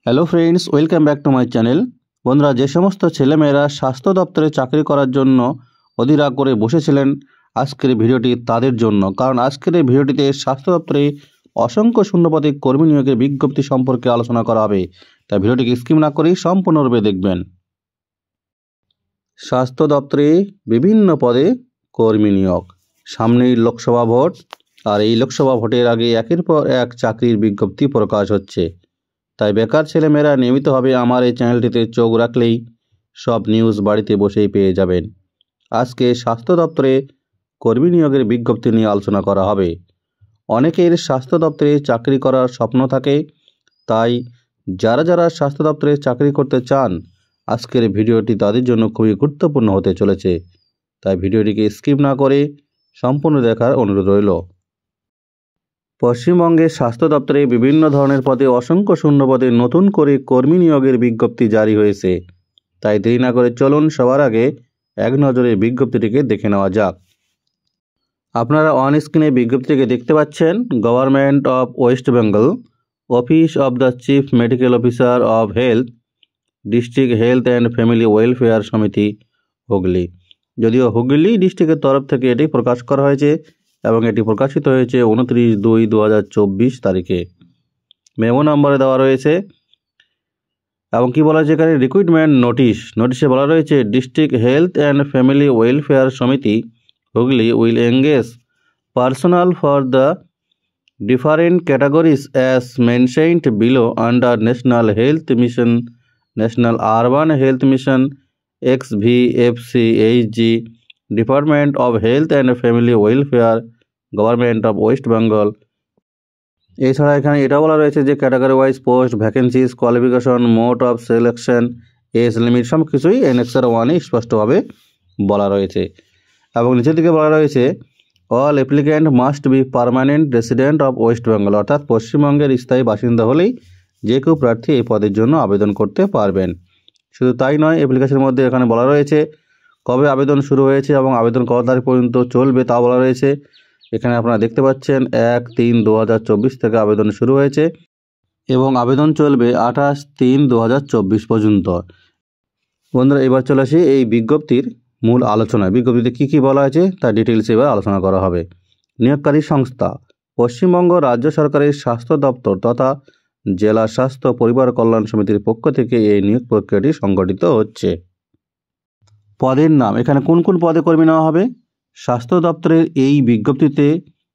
Hello friends, welcome back to my channel. বন্ধুরা, যে সমস্ত ছেলেমেয়েরা স্বাস্থ্য দপ্তরে চাকরি করার জন্য অধীর করে বসেছিলেন, আজকের ভিডিওটি তাদের জন্য। কারণ আজকের এই ভিডিওটিতে স্বাস্থ্য দপ্তরে অসংখ্য শূন্যপদে কর্মী নিয়োগের বিজ্ঞপ্তি সম্পর্কে আলোচনা করা হবে। তাই ভিডিওটিকে স্কিপ না করেই সম্পূর্ণরূপে দেখবেন। স্বাস্থ্য দপ্তরে বিভিন্ন পদে কর্মী নিয়োগ। সামনেই লোকসভা ভোট, আর এই লোকসভা ভোটের আগে একের পর এক চাকরির বিজ্ঞপ্তি প্রকাশ হচ্ছে। তাই বেকার ছেলেমেয়েরা নিয়মিতভাবে আমার এই চ্যানেলটিতে চোখ রাখলেই সব নিউজ বাড়িতে বসেই পেয়ে যাবেন। আজকে স্বাস্থ্য দপ্তরে কর্মী নিয়োগের বিজ্ঞপ্তি নিয়ে আলোচনা করা হবে। অনেকের স্বাস্থ্য দপ্তরে চাকরি করার স্বপ্ন থাকে, তাই যারা যারা স্বাস্থ্য দপ্তরে চাকরি করতে চান, আজকের ভিডিওটি তাদের জন্য খুবই গুরুত্বপূর্ণ হতে চলেছে। তাই ভিডিওটিকে স্কিপ না করে সম্পূর্ণ দেখার অনুরোধ রইল। পশ্চিমবঙ্গের স্বাস্থ্য দপ্তরে বিভিন্ন ধরনের পদে অসংখ্য শূন্যপদে নতুন করে কর্মী নিয়োগের বিজ্ঞপ্তি জারি হয়েছে। তাই দেরি না করে চলুন সবার আগে এক নজরে বিজ্ঞপ্তিটিকে দেখে নেওয়া যাক। আপনারা অন স্ক্রিনে বিজ্ঞপ্তিটিকে দেখতে পাচ্ছেন। Government of West Bengal, office of the chief medical officer of health, district health and family welfare সমিতি, হুগলি। যদিও হুগলি ডিস্ট্রিক্টের তরফ থেকে এটি প্রকাশ করা হয়েছে এবং এটি প্রকাশিত হয়েছে 29/2/2024 তারিখে। মেমো নম্বরে দেওয়া রয়েছে। এবং কি বলা হয়েছে এখানে, রিক্রুটমেন্ট নোটিশে বলা রয়েছে, district health and family welfare সমিতি Hooghly will engage personal for the different categories as mentioned below under national health mission, national urban health mission, XVFCHG, department of health and family welfare, government of West Bengal. এছাড়া এখানে এটা বলা রয়েছে যে category wise post, vacancies, qualification, mode of selection, age limit সব কিছুই annexure 1-এ স্পষ্টভাবে বলা রয়েছে। এবং নিচের দিকে বলা রয়েছে, all applicant must be permanent resident of West Bengal, অর্থাৎ পশ্চিমবঙ্গের স্থায়ী বাসিন্দা হলেই যে কেউ প্রার্থী এই পদের জন্য আবেদন করতে পারবেন। শুধু তাই নয়, অ্যাপ্লিকেশনের মধ্যে এখানে বলা রয়েছে কবে আবেদন শুরু হয়েছে এবং আবেদন কত তারিখ পর্যন্ত চলবে তা বলা রয়েছে। এখানে আপনারা দেখতে পাচ্ছেন 1/3/2024 থেকে আবেদন শুরু হয়েছে এবং আবেদন চলবে 28/3/2024 পর্যন্ত। বন্ধুরা, এবার চলে আসি এই বিজ্ঞপ্তির মূল আলোচনায়। বিজ্ঞপ্তিতে কী কী বলা হয়েছে তার ডিটেলস এবার আলোচনা করা হবে। নিয়োগকারী সংস্থা পশ্চিমবঙ্গ রাজ্য সরকারের স্বাস্থ্য দপ্তর তথা জেলা স্বাস্থ্য পরিবার কল্যাণ সমিতির পক্ষ থেকে এই নিয়োগ প্রক্রিয়াটি সংগঠিত হচ্ছে। পদের নাম, এখানে কোন কোন পদে কর্মী নেওয়া হবে। স্বাস্থ্য দপ্তরের এই বিজ্ঞপ্তিতে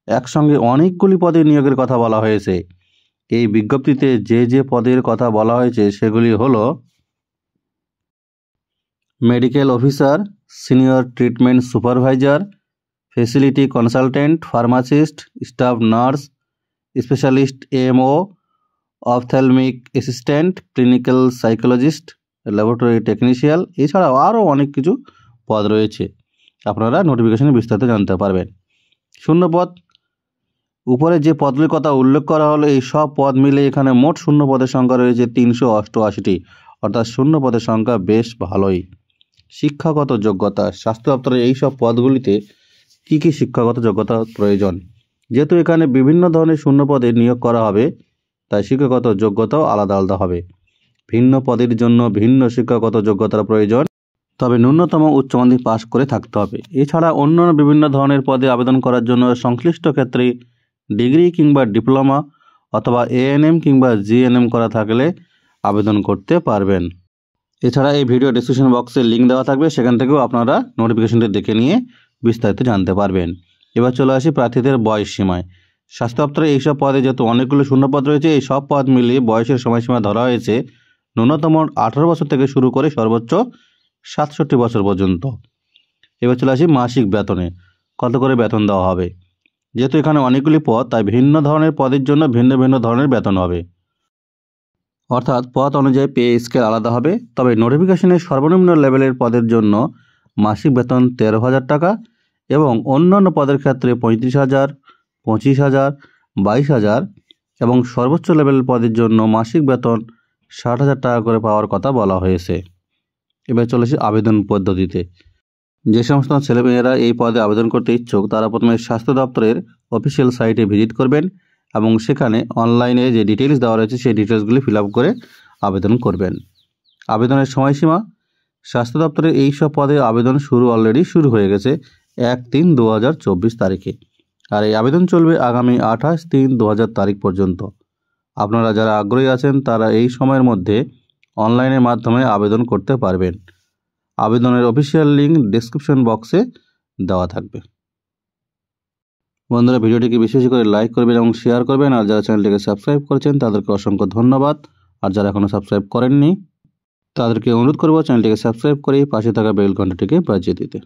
একসঙ্গে অনেকগুলি পদে নিয়োগের কথা বলা হয়েছে। এই বিজ্ঞপ্তিতে যে যে পদের কথা বলা হয়েছে সেগুলি হলো medical officer, senior treatment supervisor, facility consultant, pharmacist, staff nurse, specialist MO, ophthalmic assistant, clinical psychologist, laboratory technician. এছাড়াও আরও অনেক কিছু পদ রয়েছে, আপনারা নোটিফিকেশনে বিস্তারিত জানতে পারবেন। শূন্যপদ, উপরে যে পদগুলির কথা উল্লেখ করা হলো এই সব পদ মিলে এখানে মোট শূন্য পদের সংখ্যা রয়েছে 388টি, অর্থাৎ শূন্য পদের সংখ্যা বেশ ভালোই। শিক্ষাগত যোগ্যতা, স্বাস্থ্য দপ্তরের এই সব পদগুলিতে কী কী শিক্ষাগত যোগ্যতা প্রয়োজন। যেহেতু এখানে বিভিন্ন ধরনের শূন্য পদে নিয়োগ করা হবে, তাই শিক্ষাগত যোগ্যতাও আলাদা আলাদা হবে। ভিন্ন পদের জন্য ভিন্ন শিক্ষাগত যোগ্যতার প্রয়োজন, তবে ন্যূনতম উচ্চ মাধ্যমিক পাস করে থাকতে হবে। এছাড়া অন্যান্য বিভিন্ন ধরনের পদে আবেদন করার জন্য সংশ্লিষ্ট ক্ষেত্রে ডিগ্রি কিংবা ডিপ্লোমা অথবা ANM কিংবা GNM করা থাকলে আবেদন করতে পারবেন। এছাড়া এই ভিডিও ডেসক্রিপশন বক্সে লিঙ্ক দেওয়া থাকবে, সেখান থেকেও আপনারা নোটিফিকেশনটি দেখে নিয়ে বিস্তারিত জানতে পারবেন। এবার চলে আসি প্রার্থীদের বয়স সীমায়। স্বাস্থ্য দপ্তরে এইসব পদে যেহেতু অনেকগুলো শূন্যপদ রয়েছে, এই সব পদ মিলিয়ে বয়সের সময়সীমা ধরা হয়েছে ন্যূনতম 18 বছর থেকে শুরু করে সর্বোচ্চ 67 বছর পর্যন্ত। এবার চলে আসি মাসিক বেতনে, কত করে বেতন দেওয়া হবে। যেহেতু এখানে অনেকগুলি পদ, তাই ভিন্ন ধরনের পদের জন্য ভিন্ন ভিন্ন ধরনের বেতন হবে, অর্থাৎ পদ অনুযায়ী পে স্কেল আলাদা হবে। তবে নোটিফিকেশনের সর্বনিম্ন লেভেলের পদের জন্য মাসিক বেতন 13,000 টাকা এবং অন্যান্য পদের ক্ষেত্রে 35,000, 25,000, 22,000 এবং সর্বোচ্চ লেভেলের পদের জন্য মাসিক বেতন 60,000 টাকা করে পাওয়ার কথা বলা হয়েছে। এবার চলেছে আবেদন পদ্ধতিতে। যে সমস্ত ছেলেমেয়েরা এই পদে আবেদন করতে ইচ্ছুক তারা প্রথমে স্বাস্থ্য দপ্তরের অফিসিয়াল সাইটে ভিজিট করবেন এবং সেখানে অনলাইনে যে ডিটেলস দেওয়া রয়েছে সেই ডিটেলসগুলি ফিল আপ করে আবেদন করবেন। আবেদনের সময়সীমা, স্বাস্থ্য দপ্তরের এই সব পদে আবেদন অলরেডি শুরু হয়ে গেছে 1/3/2024 তারিখে। আর এই আবেদন চলবে আগামী 28/3/2000 তারিখ পর্যন্ত। আপনারা যারা আগ্রহী আছেন তারা এই সময়ের মধ্যে অনলাইনের মাধ্যমে আবেদন করতে পারবেন। আবেদনের অফিসিয়াল লিঙ্ক ডেসক্রিপশন বক্সে দেওয়া থাকবে। বন্ধুরা, ভিডিওটিকে বেশি বেশি করে লাইক করবেন এবং শেয়ার করবেন। আর যারা চ্যানেলটিকে সাবস্ক্রাইব করেছেন তাদেরকে অসংখ্য ধন্যবাদ। আর যারা এখনও সাবস্ক্রাইব করেননি তাদেরকে অনুরোধ করব চ্যানেলটিকে সাবস্ক্রাইব করে পাশে থাকা বেল ঘন্টাটিকে বাজিয়ে দিতে।